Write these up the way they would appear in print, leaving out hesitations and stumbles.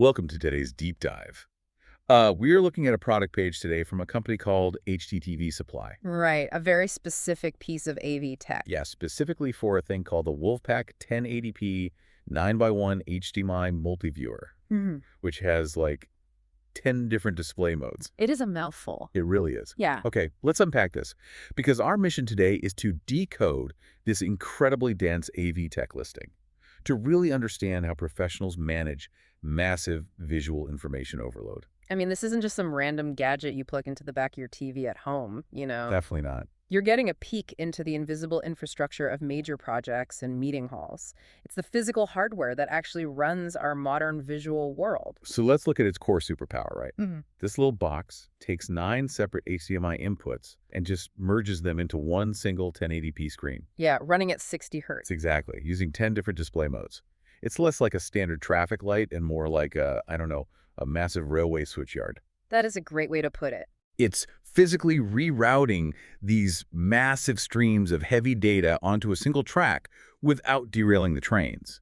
Welcome to today's deep dive. We are looking at a product page today from a company called HDTV Supply. Right, a very specific piece of AV tech. Yeah, specifically for a thing called the WolfPack 1080p 9x1 HDMI Multiviewer, Mhm. which has like 10 different display modes. It is a mouthful. It really is. Yeah. Okay, let's unpack this, because our mission today is to decode this incredibly dense AV tech listing, to really understand how professionals manage massive visual information overload. I mean, this isn't just some random gadget you plug into the back of your TV at home. Definitely not. You're getting a peek into the invisible infrastructure of major projects and meeting halls. It's the physical hardware that actually runs our modern visual world. So let's look at its core superpower, right? Mhm. This little box takes 9 separate HDMI inputs and just merges them into one single 1080p screen. Yeah, running at 60 hertz. Exactly, using 10 different display modes. It's less like a standard traffic light and more like a massive railway switchyard. That is a great way to put it. It's physically rerouting these massive streams of heavy data onto a single track without derailing the trains.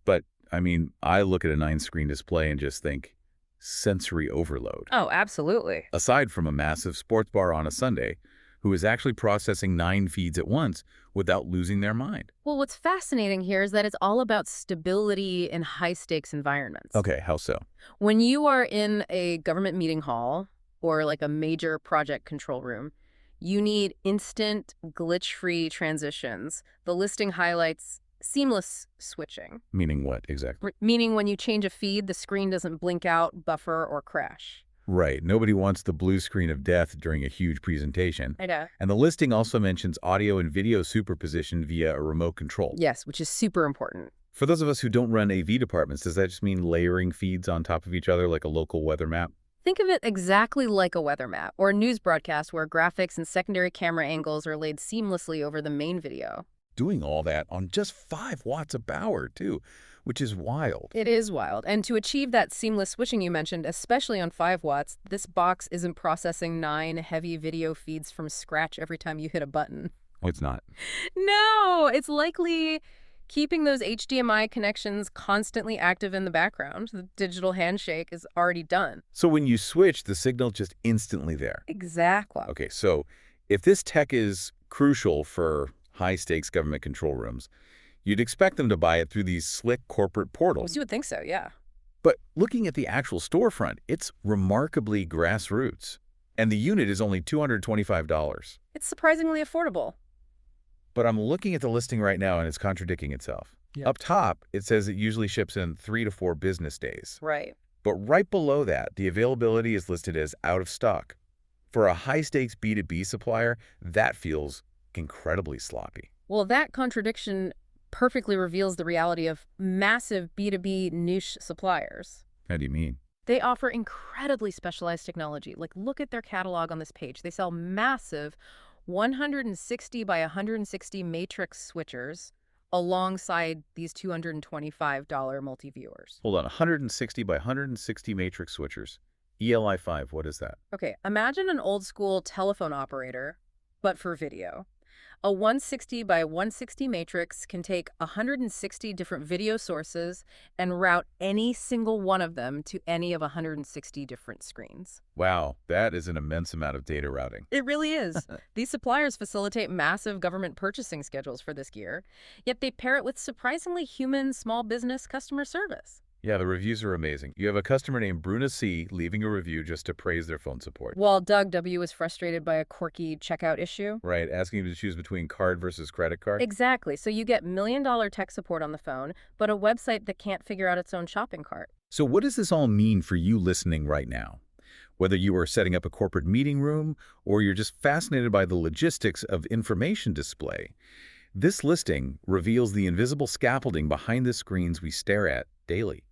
But, I mean, I look at a 9-screen display and just think sensory overload. Oh, absolutely. Aside from a massive sports bar on a Sunday, who is actually processing 9 feeds at once without losing their mind. Well, what's fascinating here is that it's all about stability in high-stakes environments. Okay, how so? When you are in a government meeting hall or like a major project control room, you need instant, glitch-free transitions. The listing highlights seamless switching, Meaning what, exactly? meaning when you change a feed, the screen doesn't blink out, buffer, or crash. Right, nobody wants the blue screen of death during a huge presentation. I know. And the listing also mentions audio and video superposition via a remote control. Yes, which is super important. For those of us who don't run AV departments, does that just mean layering feeds on top of each other like a local weather map? Think of it exactly like a weather map or a news broadcast where graphics and secondary camera angles are laid seamlessly over the main video. Doing all that on just 5 watts of power, too, which is wild. It is wild. And to achieve that seamless switching you mentioned, especially on 5 watts, this box isn't processing 9 heavy video feeds from scratch every time you hit a button. Oh, it's not. No, it's likely keeping those HDMI connections constantly active in the background. The digital handshake is already done. So when you switch, the signal just instantly there. Exactly. Okay, so if this tech is crucial for high-stakes government control rooms, you'd expect them to buy it through these slick corporate portals. You would think so, yeah. But looking at the actual storefront, it's remarkably grassroots. And the unit is only $225. It's surprisingly affordable. But I'm looking at the listing right now and it's contradicting itself. Yep. Up top, it says it usually ships in 3 to 4 business days. Right. But right below that, the availability is listed as out of stock. For a high-stakes B2B supplier, that feels incredibly sloppy. Well, that contradiction perfectly reveals the reality of massive B2B niche suppliers. How do you mean? They offer incredibly specialized technology. Like, look at their catalog on this page. They sell massive 160 by 160 matrix switchers alongside these $225 multiviewers. Hold on, 160 by 160 matrix switchers. ELI5, what is that? Okay, imagine an old school telephone operator, but for video. A 160 by 160 matrix can take 160 different video sources and route any single one of them to any of 160 different screens. Wow, that is an immense amount of data routing. It really is. These suppliers facilitate massive government purchasing schedules for this gear, yet they pair it with surprisingly human small business customer service. Yeah, the reviews are amazing. You have a customer named Bruna C. leaving a review just to praise their phone support. While Doug W. is frustrated by a quirky checkout issue. Right, asking you to choose between card versus credit card. Exactly. So you get million-dollar tech support on the phone, but a website that can't figure out its own shopping cart. So what does this all mean for you listening right now? Whether you are setting up a corporate meeting room or you're just fascinated by the logistics of information display, this listing reveals the invisible scaffolding behind the screens we stare at daily.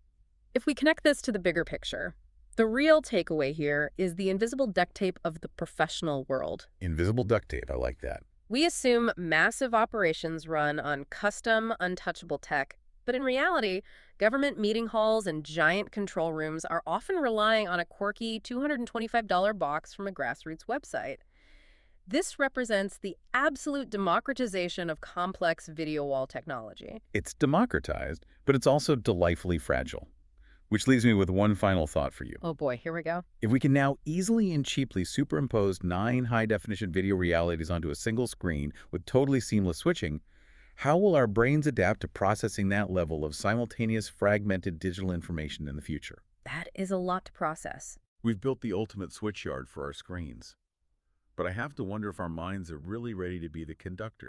If we connect this to the bigger picture, the real takeaway here is the invisible duct tape of the professional world. Invisible duct tape, I like that. We assume massive operations run on custom, untouchable tech, but in reality, government meeting halls and giant control rooms are often relying on a quirky $225 box from a grassroots website. This represents the absolute democratization of complex video wall technology. It's democratized, but it's also delightfully fragile. Which leaves me with one final thought for you. Oh boy, here we go. If we can now easily and cheaply superimpose 9 high-definition video realities onto a single screen with totally seamless switching, how will our brains adapt to processing that level of simultaneous fragmented digital information in the future? That is a lot to process. We've built the ultimate switchyard for our screens, but I have to wonder if our minds are really ready to be the conductors.